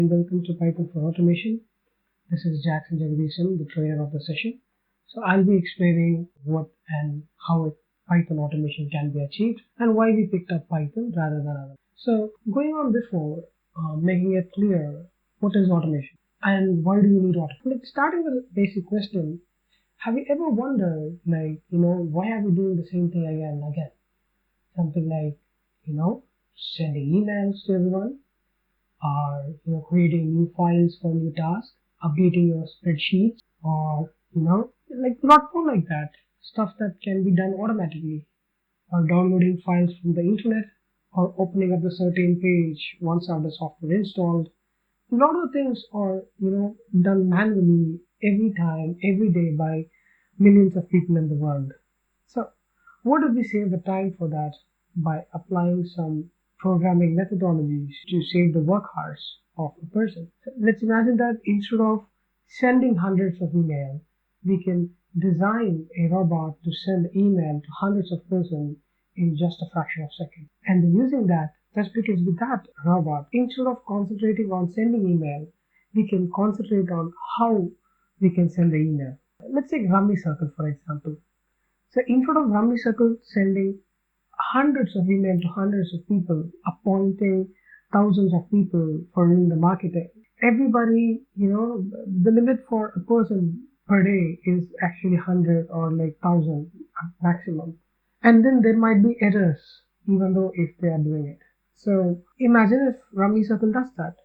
And welcome to Python for Automation. This is Jackson Jagdisham, the trainer of the session. So I'll be explaining what and how Python automation can be achieved and why we picked up Python rather than others. So going on before, making it clear what is automation and why do we need automation. Like starting with a basic question, have you ever wondered why are we doing the same thing again and again? Something like, sending emails to everyone, or creating new files for new tasks, updating your spreadsheets, or like lot more like that, stuff that can be done automatically, or downloading files from the internet, or opening up a certain page once I have the software installed. A lot of things are done manually every time, every day by millions of people in the world. So what if we save the time for that by applying some programming methodologies to save the work hours of a person? So let's imagine that instead of sending hundreds of emails, we can design a robot to send email to hundreds of persons in just a fraction of a second. And then using that, just because with that robot, instead of concentrating on sending email, we can concentrate on how we can send the email. Let's take Rummy Circle for example. So instead of Rummy Circle sending hundreds of emails to hundreds of people, appointing thousands of people for doing the marketing, everybody, the limit for a person per day is actually 100 or like 1,000 maximum. And then there might be errors, even though if they are doing it. So imagine if Rummy Circle does that.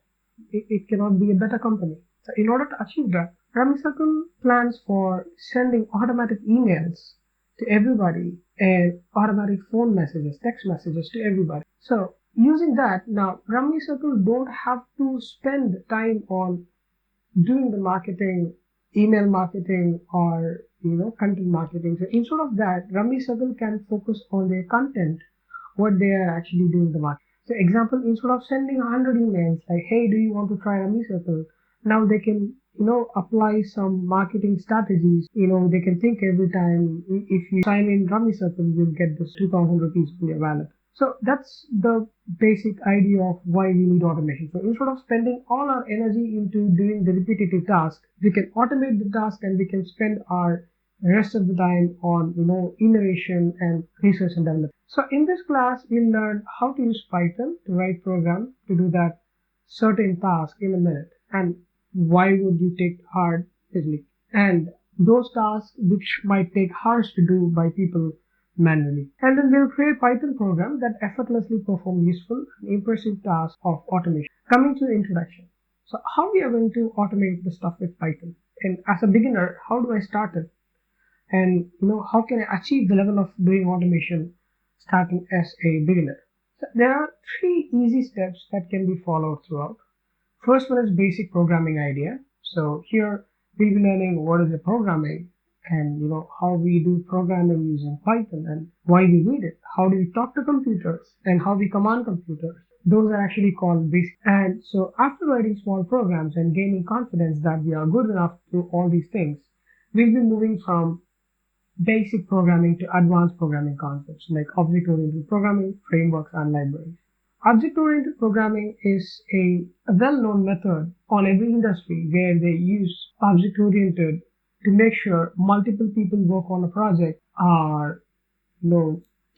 It cannot be a better company. So in order to achieve that, Rummy Circle plans for sending automatic emails to everybody and automatic phone messages, text messages to everybody. So using that, now Rummy Circle don't have to spend time on doing the marketing, email marketing, or content marketing. So instead of that, Rummy Circle can focus on their content, what they are actually doing the marketing. So example, instead of sending 100 emails like, hey, do you want to try Rummy Circle? Now they can apply some marketing strategies. They can think every time if you sign in Rummy Circle, you'll get this 2,000 rupees in your wallet. So that's the basic idea of why we need automation. So instead of spending all our energy into doing the repetitive task, we can automate the task and we can spend our rest of the time on innovation and research and development. So in this class, we'll learn how to use Python to write program to do that certain task in a minute, and why would you take hard easily, and those tasks which might take hours to do by people manually. And then we'll create Python program that effortlessly perform useful and impressive tasks of automation. Coming to the introduction. So how we are going to automate the stuff with Python? And as a beginner, how do I start it? And how can I achieve the level of doing automation starting as a beginner? So there are 3 easy steps that can be followed throughout. First one is basic programming idea. So here we'll be learning what is the programming and how we do programming using Python and why we need it. How do we talk to computers and how we command computers. Those are actually called basic. And so after writing small programs and gaining confidence that we are good enough to do all these things, we'll be moving from basic programming to advanced programming concepts like object-oriented programming, frameworks, and libraries. Object-oriented programming is a well-known method on every industry where they use object-oriented to make sure multiple people work on a project, or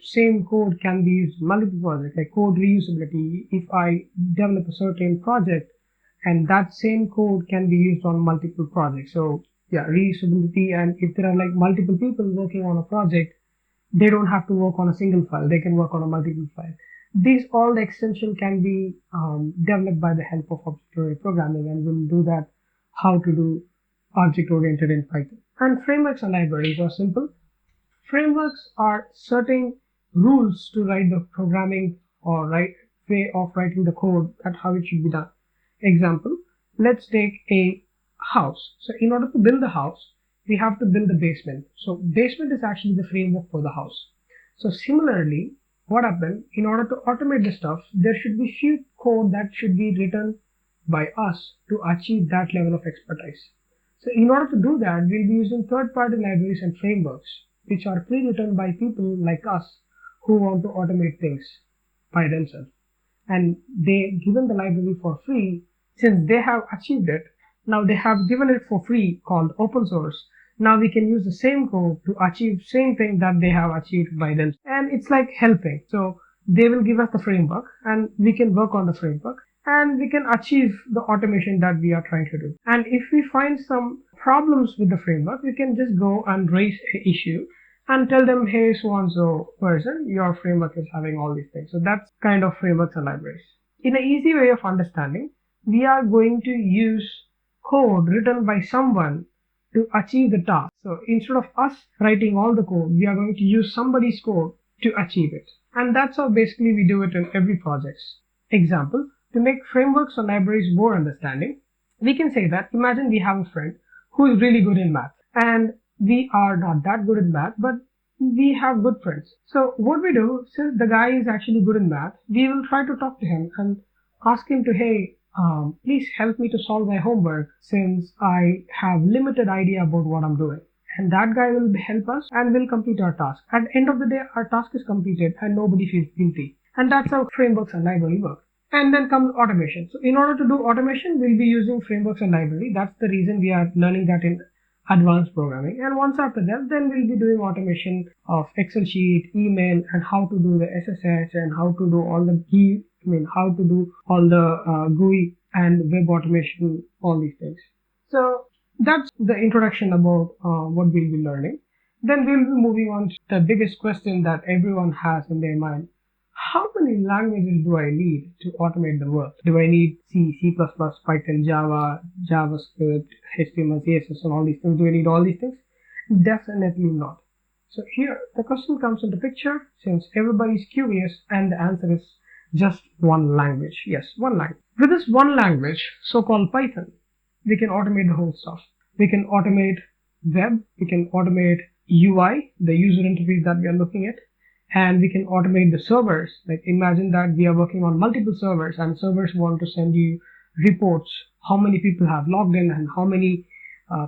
same code can be used in multiple projects, like code reusability. If I develop a certain project and that same code can be used on multiple projects. So yeah, reusability. And if there are like multiple people working on a project, they don't have to work on a single file, they can work on a multiple file. These all the extension can be developed by the help of object-oriented programming, and we'll do that how to do object-oriented in Python. And frameworks and libraries are simple. Frameworks are certain rules to write the programming or right way of writing the code and how it should be done. Example, let's take a house. So in order to build a house, we have to build the basement. So basement is actually the framework for the house. So similarly, what happened, in order to automate the stuff, there should be few code that should be written by us to achieve that level of expertise. So in order to do that, we'll be using third-party libraries and frameworks, which are pre-written by people like us who want to automate things by themselves. And they given the library for free Since they have achieved it, now they have given it for free called open source. Now we can use the same code to achieve same thing that they have achieved by themselves. And it's like helping. So they will give us the framework and we can work on the framework and we can achieve the automation that we are trying to do. And if we find some problems with the framework, we can just go and raise an issue and tell them, hey, so and so person, your framework is having all these things. So that's kind of frameworks and libraries. In an easy way of understanding, we are going to use code written by someone to achieve the task. So instead of us writing all the code, we are going to use somebody's code to achieve it. And that's how basically we do it in every project. Example, to make frameworks or libraries more understanding, we can say that imagine we have a friend who is really good in math and we are not that good in math, but we have good friends. So what we do, since the guy is actually good in math, we will try to talk to him and ask him to, hey, please help me to solve my homework since I have limited idea about what I'm doing. And that guy will help us and will complete our task. At the end of the day, our task is completed and nobody feels guilty. And that's how frameworks and library work. And then comes automation. So in order to do automation, we'll be using frameworks and library. That's the reason we are learning that in advanced programming. And once after that, then we'll be doing automation of Excel sheet, email, and how to do the SSH and how to do all the how to do all the GUI and web automation, all these things. So that's the introduction about what we'll be learning. Then we'll be moving on to the biggest question that everyone has in their mind. How many languages do I need to automate the work? Do I need C, C++, Python, Java, JavaScript, HTML, CSS, and all these things? Do I need all these things? Definitely not. So here the question comes into picture since everybody's curious and the answer is just one language. Yes, one language. With this one language, so-called Python, we can automate the whole stuff. We can automate web, we can automate UI, the user interface that we are looking at, and we can automate the servers. Like imagine that we are working on multiple servers and servers want to send you reports, how many people have logged in and how many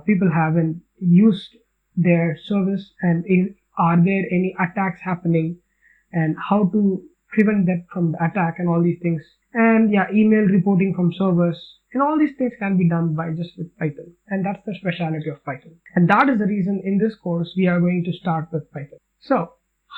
people haven't used their service and are there any attacks happening and how to prevent that from the attack and all these things. And yeah, email reporting from servers and all these things can be done by just with Python. And that's the specialty of Python. And that is the reason in this course we are going to start with Python. So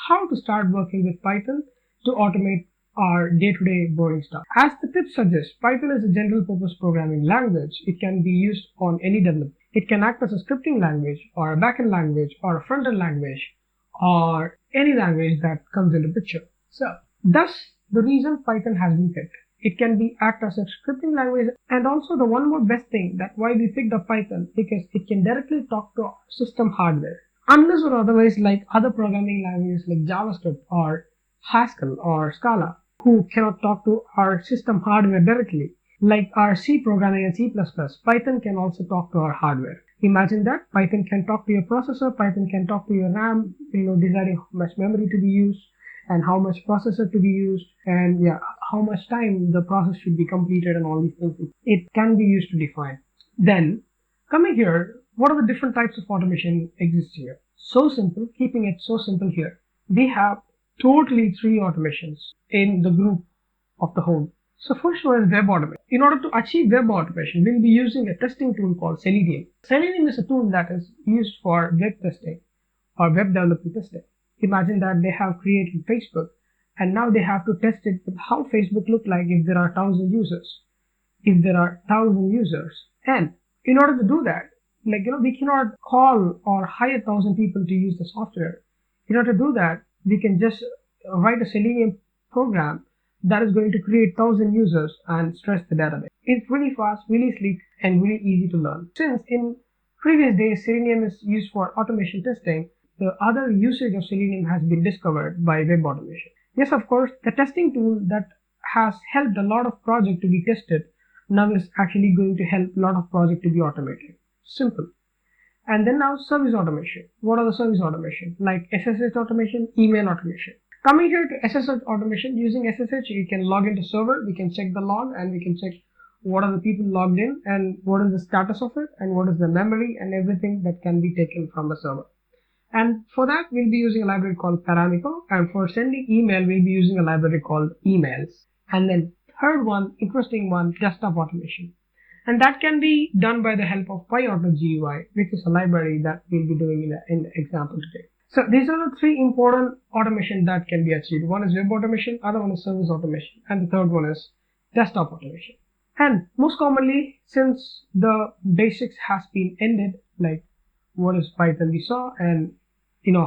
how to start working with Python to automate our day-to-day boring stuff. As the tip suggests, Python is a general purpose programming language. It can be used on any development. It can act as a scripting language or a backend language or a front-end language or any language that comes into picture. So thus the reason Python has been picked. It can be act as a scripting language, and also the one more best thing that why we picked up Python because it can directly talk to system hardware. Unless or otherwise, like other programming languages like JavaScript or Haskell or Scala, who cannot talk to our system hardware directly, like our C programming and C++, Python can also talk to our hardware. Imagine that Python can talk to your processor, Python can talk to your RAM, deciding how much memory to be used and how much processor to be used and how much time the process should be completed and all these things. It can be used to define. Then coming here, what are the different types of automation exist here? So simple, keeping it so simple here. We have totally 3 automations in the group of the whole. So first one is web automation. In order to achieve web automation, we'll be using a testing tool called Selenium. Selenium is a tool that is used for web testing or web development testing. Imagine that they have created Facebook and now they have to test it with how Facebook look like if there are 1,000 users. If there are 1,000 users. And in order to do that, we cannot call or hire 1,000 people to use the software. In order to do that, we can just write a Selenium program that is going to create 1,000 users and stress the database. It's really fast, really sleek, and really easy to learn. Since in previous days Selenium is used for automation testing, the other usage of Selenium has been discovered by web automation. Yes, of course, the testing tool that has helped a lot of projects to be tested now is actually going to help a lot of projects to be automated. Simple. And then now service automation. What are the service automation? Like SSH automation, email automation. Coming here to SSH automation, using SSH, you can log into server, we can check the log and we can check what are the people logged in and what is the status of it and what is the memory and everything that can be taken from the server. And for that, we'll be using a library called Paramiko. And for sending email, we'll be using a library called Emails. And then third one, interesting one, desktop automation. And that can be done by the help of PyAutoGUI, which is a library that we'll be doing in the example today. So these are the three important automation that can be achieved. One is web automation, other one is service automation, and the third one is desktop automation. And most commonly, since the basics has been ended, like what is Python we saw, and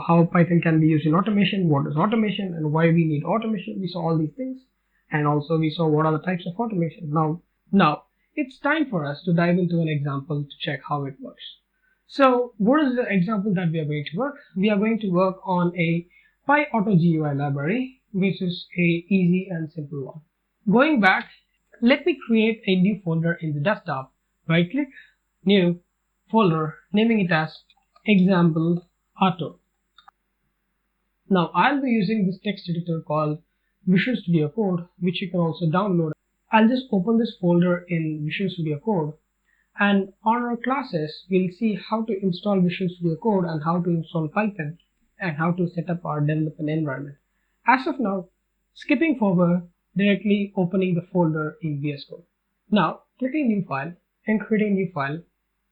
how Python can be used in automation, what is automation and why we need automation, we saw all these things. And also we saw what are the types of automation. Now it's time for us to dive into an example to check how it works. So what is the example that we are going to work? We are going to work on a PyAutoGUI library, which is a easy and simple one. Going back, let me create a new folder in the desktop. Right click, new folder, naming it as example auto. Now I'll be using this text editor called Visual Studio Code, which you can also download. I'll just open this folder in Visual Studio Code, and on our classes we'll see how to install Visual Studio Code and how to install Python and how to set up our development environment. As of now, skipping forward, directly opening the folder in VS Code. Now clicking new file and creating new file,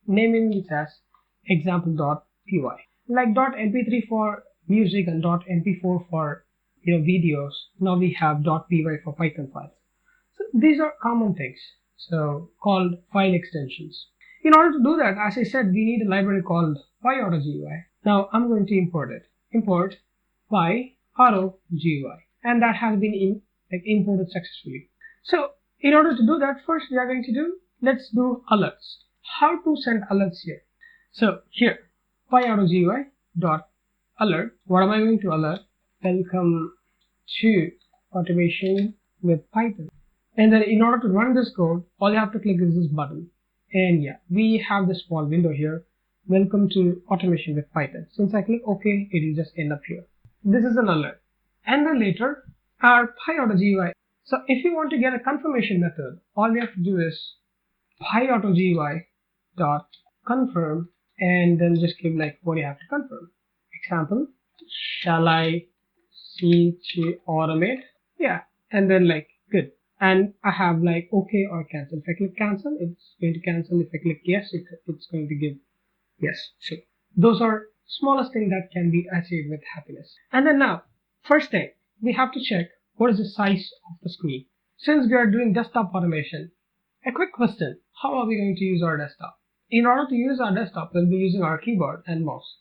naming it as example.py. Like .mp3 for music and .mp4 for videos, now we have .py for Python files. So these are common things, so called file extensions. In order to do that, as I said, we need a library called PyAutoGUI. Now I'm going to import it. Import PyAutoGUI, and that has been imported successfully. So in order to do that, first we are going to let's do alerts. How to send alerts here? So here, PyAutoGUI dot alert. What am I going to alert? Welcome to automation with Python. And then in order to run this code, all you have to click is this button. And yeah, we have this small window here. Welcome to automation with Python. Since I click OK, it will just end up here. This is an alert. And then later, our PyAutoGUI. So if you want to get a confirmation method, all we have to do is PyAutoGUI dot confirm, and then just give what you have to confirm. Example, shall I see to automate? Yeah, and then good. And I have OK or cancel. If I click cancel, it's going to cancel. If I click yes, it's going to give yes. So those are smallest thing that can be achieved with happiness. And then now, first thing, we have to check what is the size of the screen. Since we are doing desktop automation, a quick question, how are we going to use our desktop? In order to use our desktop, we'll be using our keyboard and mouse.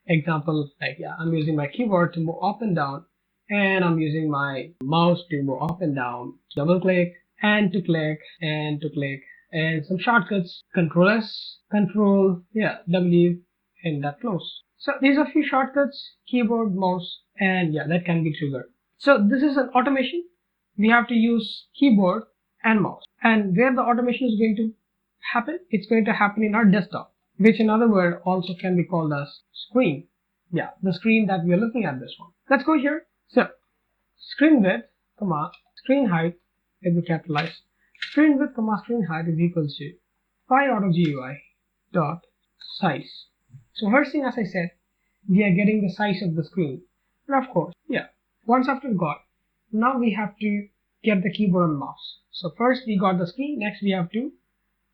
Example, I'm using my keyboard to move up and down, and I'm using my mouse to move up and down, double click, and to click, and to click, and some shortcuts, Control S, Control, W, and that close. So these are a few shortcuts, keyboard, mouse, and that can be triggered. So this is an automation. We have to use keyboard and mouse. And where the automation is going to happen, it's going to happen in our desktop, which in other words also can be called as screen. Yeah, the screen that we are looking at, this one. Let's go here. So screen width, screen height, let me capitalize. Screen width, screen height is equal to PyAutoGUI dot size. So first thing, as I said, we are getting the size of the screen. And of course, once after got, now we have to get the keyboard and mouse. So first we got the screen, next we have to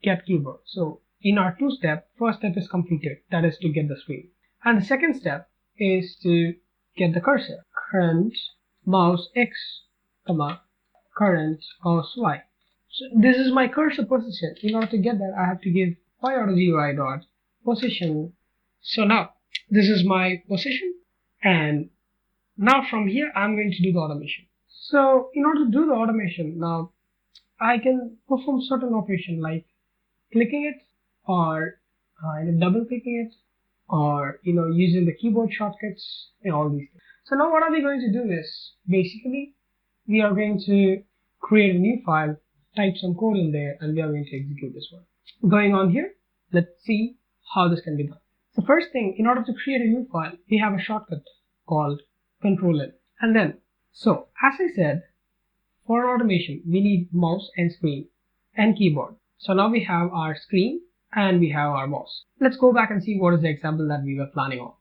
get keyboard. So in our two-step, first step is completed, that is to get the screen. And the second step is to get the cursor. Current mouse X, current mouse Y. So this is my cursor position. In order to get that, I have to give PyAutoGUI dot position. So now this is my position, and now from here I'm going to do the automation. So in order to do the automation, now I can perform certain operation like clicking it, or double clicking it, or using the keyboard shortcuts and all these things. So now what are we going to do is basically we are going to create a new file, type some code in there, and we are going to execute this one. Going on here, let's see how this can be done. So first thing, in order to create a new file, we have a shortcut called Control N. And then, so as I said, for automation, we need mouse and screen and keyboard. So now we have our screen and we have our mouse. Let's go back and see what is the example that we were planning on.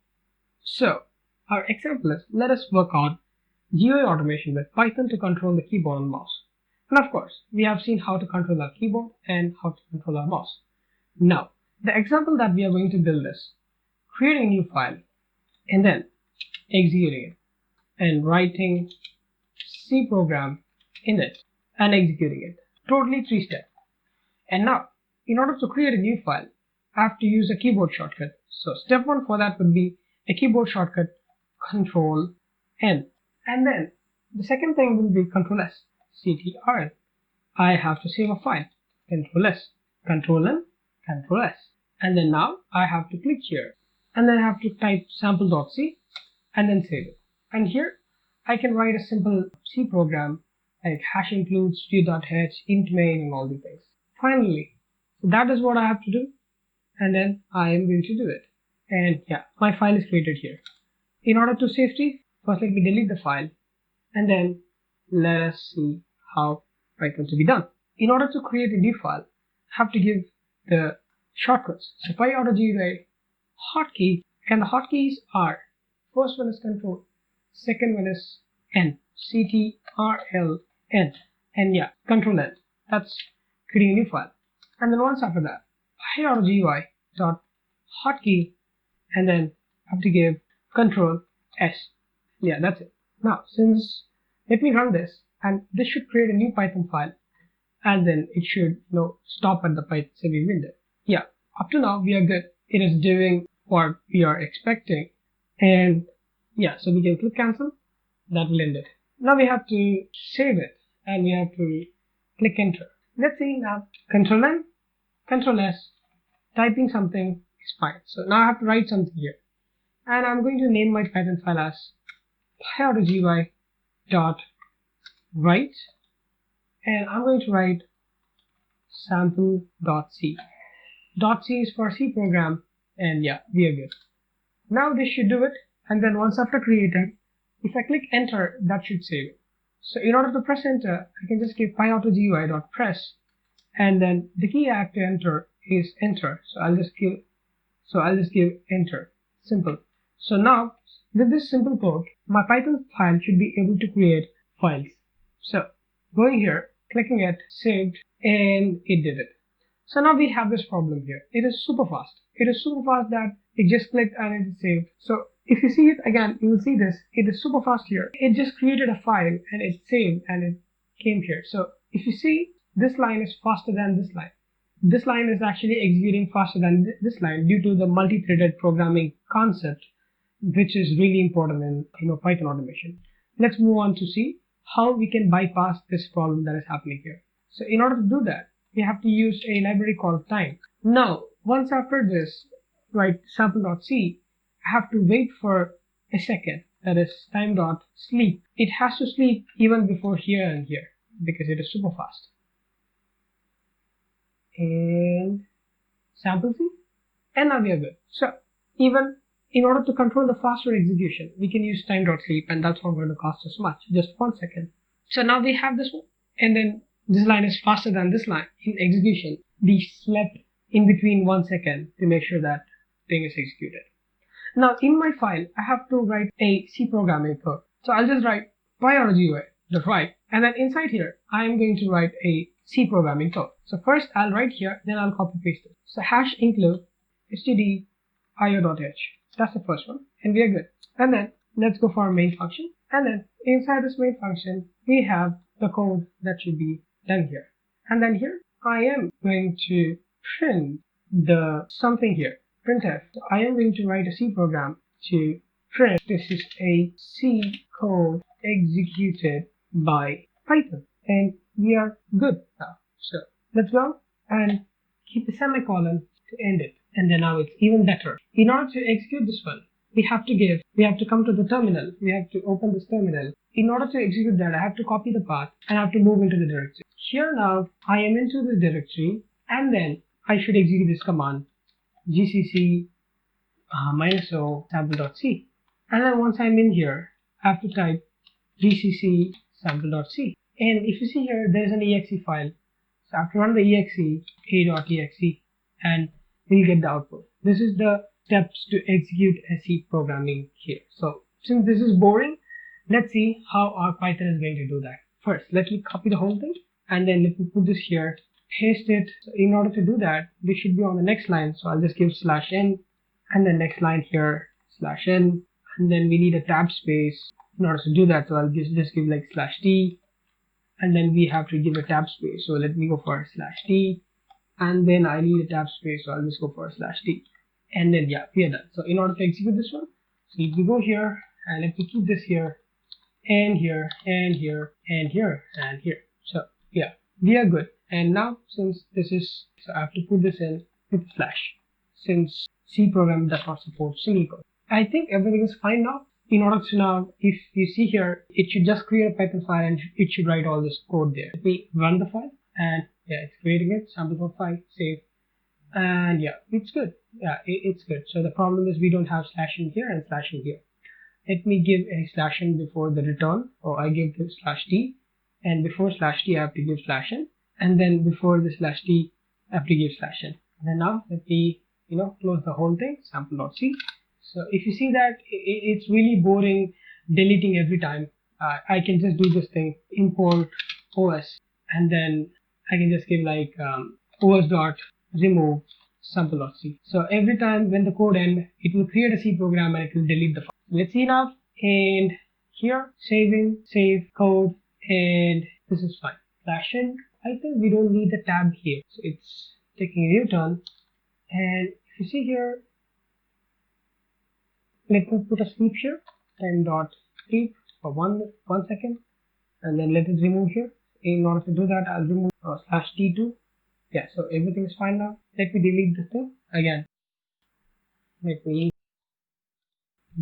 So our example is, let us work on GUI automation with Python to control the keyboard and mouse. And of course, we have seen how to control our keyboard and how to control our mouse. Now, the example that we are going to build is creating a new file and then executing it and writing C program in it and executing it. Totally 3 steps. And now, in order to create a new file, I have to use a keyboard shortcut. So step 1 for that would be a keyboard shortcut Control N. And then the second thing will be Control S, CTRL. I have to save a file. Control S, Control N, Control S. And then now I have to click here. And then I have to type sample.c and then save it. And here I can write a simple C program like hash include stu.h, int main, and all these things. Finally, so that is what I have to do, and then I am going to do it. And yeah, my file is created here. In order to safety, first let me delete the file, and then let us see how Python to be done. In order to create a new file, I have to give the shortcuts. So py hotkey, and the hotkeys are, first one is Control, second one is N, CTRL N, and yeah, Control N. That's creating a new file. And then once after that, py dot hotkey, and then I have to give Control S. Yeah, that's it. Now, let me run this, and this should create a new Python file, and then it should stop at the Python saving window. Yeah, up to now we are good. It is doing what we are expecting, and yeah, so we can click cancel. That will end it. Now we have to save it, and we have to click enter. Let's see now. Control N, Control S, typing something is fine. So now I have to write something here, and I'm going to name my Python file as py dot write, and I'm going to write sample.c. .c is for C program, and yeah, we are good. Now this should do it, and then once after creating, if I click enter, that should save it. So in order to press enter, I can just give py.press, and then the key I have to enter is enter. So I'll just give enter. Simple. So now with this simple code, my Python file should be able to create files. So going here, clicking it, saved, and it did it. So now we have this problem here. It is super fast. It is super fast that it just clicked and it is saved. So if you see it again, you will see this. It is super fast here. It just created a file and it saved and it came here. So if you see, this line is faster than this line. This line is actually executing faster than this line due to the multi-threaded programming concept, which is really important in Python automation. Let's move on to see how we can bypass this problem that is happening here. So in order to do that, we have to use a library called time. Now, once after this, write sample.c, I have to wait for a second, that is time.sleep. It has to sleep even before here and here because it is super fast. And sample C, and now we are good. So even in order to control the faster execution, we can use time.sleep, and that's not going to cost us much, just 1 second. So now we have this one, and then this line is faster than this line in execution. We slept in between 1 second to make sure that thing is executed. Now in my file, I have to write a C programming code. So I'll just write py.write, and then inside here, I am going to write a C programming code. So first I'll write here, then I'll copy paste it. So hash include stdio.h. That's the first one, and we are good. And then let's go for our main function, and then inside this main function, we have the code that should be done here. And then here, I am going to print the something here, printf. So I am going to write a C program to print this is a C code executed by Python, and we are good now. So let's go and keep a semicolon to end it, and then now it's even better. In order to execute this one, we have to come to the terminal. We have to open this terminal. In order to execute that, I have to copy the path and I have to move into the directory. Here now, I am into this directory, and then I should execute this command gcc -o sample.c. And then once I'm in here, I have to type gcc sample.c. And if you see here, there's an exe file. So I have to run the exe, a.exe, and we'll get the output. This is the steps to execute a C programming here. So since this is boring, let's see how our Python is going to do that. First, let me copy the whole thing, and then let me put this here, paste it. So in order to do that, this should be on the next line, so I'll just give /n, and then next line here /n, and then we need a tab space in order to do that, so I'll just give like /t, and then we have to give a tab space, so let me go for /t, and then I need a tab space, so I'll just go for /t, and then yeah, we are done. So in order to execute this one, so if we go here and let me keep this here and here and here and here and here, so yeah, we are good. And now since this is, so I have to put this in with slash, since C program does not support single quote. I think everything is fine now. In order to now, if you see here, it should just create a Python file and it should write all this code there. Let me run the file, and yeah, it's creating it, sample.py, save, and yeah, it's good. Yeah, it's good. So the problem is we don't have slash in here and slash in here. Let me give a slash in before the return, or I give the /t, and before /t I have to give /n, and then before the /t I have to give /n. And then now let me close the whole thing, sample.c. So if you see that it's really boring deleting every time, I can just do this thing, import os, and then I can just give like os.remove sample.c. So every time when the code ends, it will create a C program and it will delete the file. Let's see now, and here save code, and this is fine. /n, I think we don't need the tab here, so it's taking a U-turn. And if you see here, let me put a sleep here, time.sleep for one second, and then let it remove here. In order to do that, I'll remove /t2. Yeah, so everything is fine now. Let me delete this thing again. Let me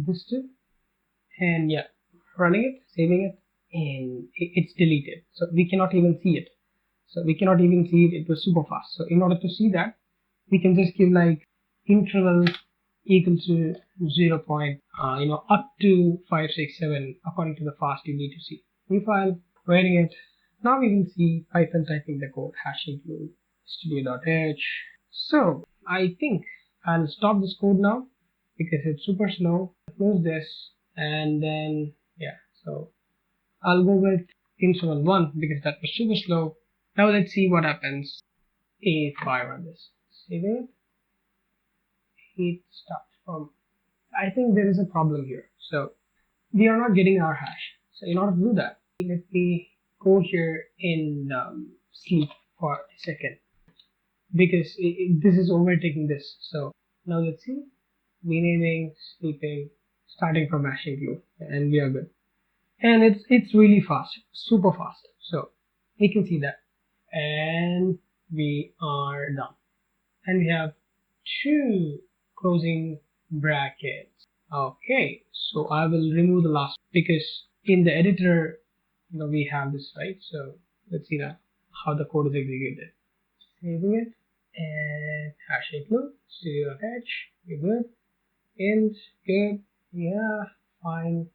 this too, and yeah, running it, saving it, and it's deleted. So we cannot even see it. It was super fast. So in order to see that, we can just give like interval equal to 0. Up to 567 according to the fast you need to see. New file, writing it. Now we can see Python typing the code, #include studio.h. So I think I'll stop this code now because it's super slow. Close this, and then yeah, so I'll go with interval 1 because that was super slow. Now let's see what happens if I run this. Save it. It starts from, I think there is a problem here. So we are not getting our hash. So in order to do that, let me go here in sleep for a second, because this is overtaking this. So now let's see, renaming, sleeping, starting from #include, and we are good. And it's really fast, super fast. So you can see that, and we are done. And we have 2 closing brackets. Okay, so I will remove the last, because in the editor we have this, right? So let's see now how the code is executed. Saving it, and #include studio.h, we're good, int, good, yeah, fine,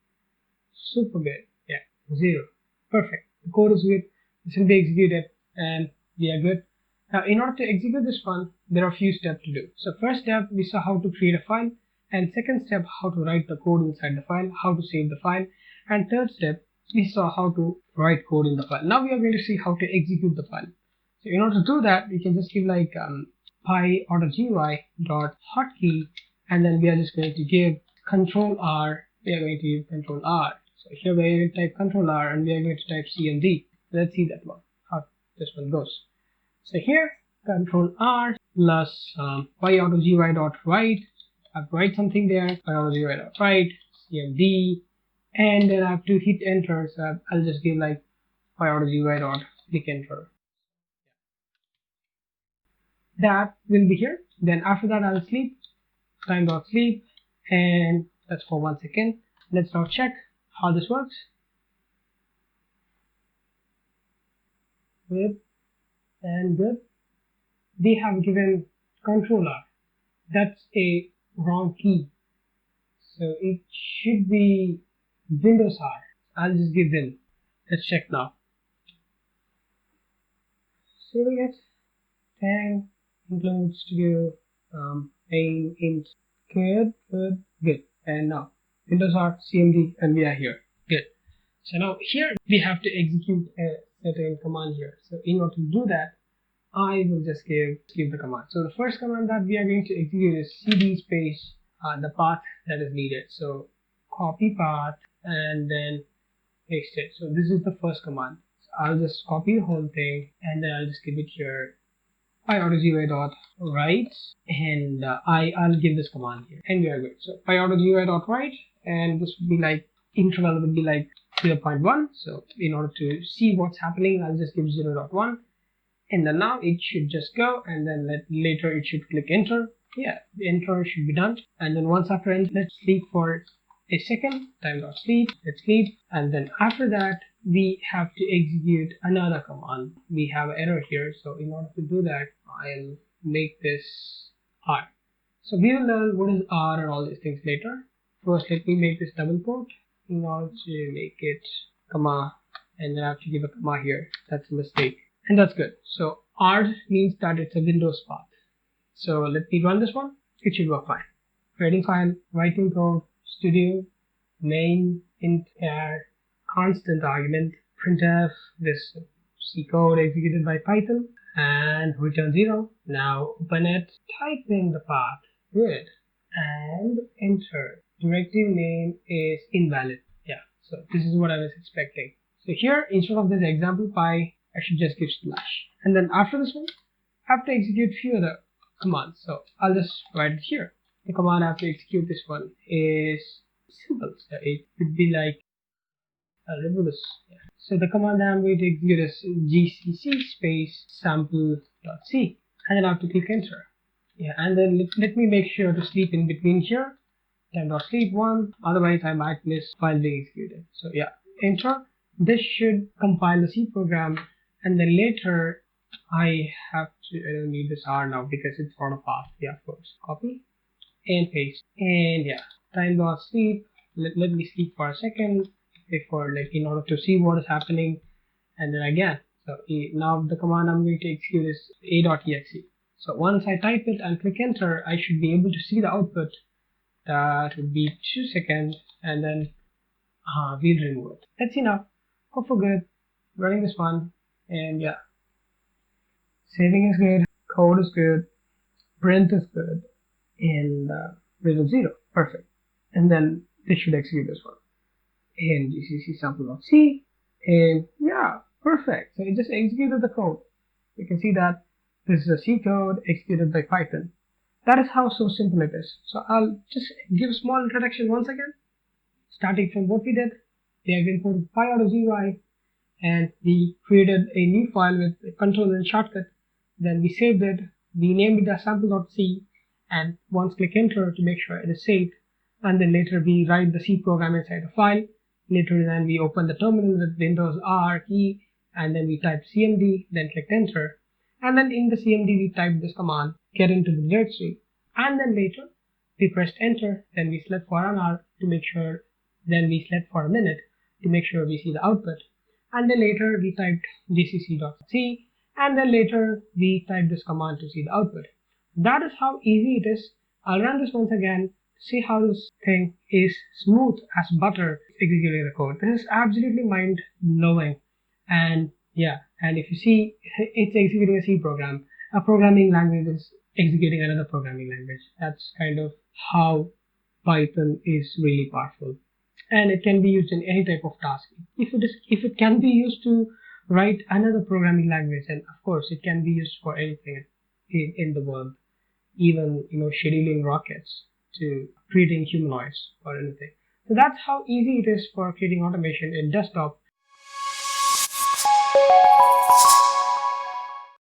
super good, yeah, 0, perfect. The code is good, this will be executed, and we are good. Now in order to execute this one, there are a few steps to do. So first step, we saw how to create a file, and second step, how to write the code inside the file, how to save the file, and third step, we saw how to write code in the file. Now we are going to see how to execute the file. So in order to do that, we can just give like py.gui.hotkey, and then we are just going to give Control-R. We are going to use Control-R. So here we are going to type Control-R, and we are going to type cmd. Let's see that one, how this one goes. So here, Control-R plus py.gui.write. I have to write something there, py.gui.write, cmd, and then I have to hit enter. So I'll just give like py.gui.click enter. That will be here. Then after that, I'll sleep, time.sleep, and that's for 1 second. Let's now check how this works. Good and good. They have given Control-R. That's a wrong key. So it should be Windows R. I'll just give Win. Let's check now. Saving it. Tang, include studio, aim, int. Good. And now Windows R, cmd, and we are here. Good. So now here we have to execute a certain command here. So in order to do that, I will just give the command. So the first command that we are going to execute is cd space the path that is needed. So copy path and then paste it. So this is the first command. So I'll just copy the whole thing and then I'll just give it here pyAutoGUI dot write, and I'll give this command here, and we are good. So pyAutoGUI dot write, and this would be like interval would be like 0.1. So in order to see what's happening, I'll just give 0.1, and then now it should just go, and then later it should click enter. Yeah, the enter should be done, and then once after enter, let's sleep for a second. Time dot sleep. Let's sleep, and then after that we have to execute another command. We have an error here, so in order to do that, I'll make this R. So we will learn what is R and all these things later. First, let me make this double quote in order to make it comma, and then I have to give a comma here. That's a mistake, and that's good. So R means that it's a Windows path. So let me run this one. It should work fine. Creating file, writing code, studio, main, int char, constant argument, printf, this C code executed by Python, and return 0. Now open it, type in the path, good, and enter. Directory name is invalid. Yeah, so this is what I was expecting. So here, instead of this example py, I should just give slash. And then after this one, I have to execute few other commands. So I'll just write it here. The command I have to execute this one is simple. So it would be like, I'll remove this. Yeah. So the command I'm going to execute is gcc space sample.c, and then I have to click enter. Yeah, and then let me make sure to sleep in between here. Time.sleep 1, otherwise I might miss file being executed. So yeah, enter. This should compile the C program, and then later I don't need this R now because it's on a path. Yeah, of course. Copy and paste, and yeah, time.sleep. Let me sleep for a second before, like, in order to see what is happening, and then again. So now the command I'm going to execute is a.exe. So once I type it and click enter, I should be able to see the output. That would be 2 seconds, and then we'll remove it. Let's see now. Hope for good. Running this one, and yeah, saving is good, code is good, print is good, and result 0. Perfect. And then this should execute this one. And gcc sample.c, and yeah, perfect. So it just executed the code. You can see that this is a C code executed by Python. That is how so simple it is. So I'll just give a small introduction once again. Starting from what we did, we have imported pyAutoGUI, and we created a new file with a control and shortcut. Then we saved it, we named it as sample.c, and once click enter to make sure it is saved. And then later we write the C program inside the file. Later then we open the terminal with Windows R key, and then we type cmd, then click enter. And then in the cmd we type this command, get into the directory. And then later we pressed enter, then we slept for an hour to make sure, then we slept for a minute to make sure we see the output. And then later we typed gcc.c, and then later we typed this command to see the output. That is how easy it is. I'll run this once again to see how this thing is smooth as butter executing the code. This is absolutely mind-blowing. And yeah, and if you see, it's executing a C program. A programming language is executing another programming language. That's kind of how Python is really powerful. And it can be used in any type of task. If it can be used to write another programming language, and of course it can be used for anything in the world, even scheduling rockets to creating humanoids or anything. So that's how easy it is for creating automation in desktop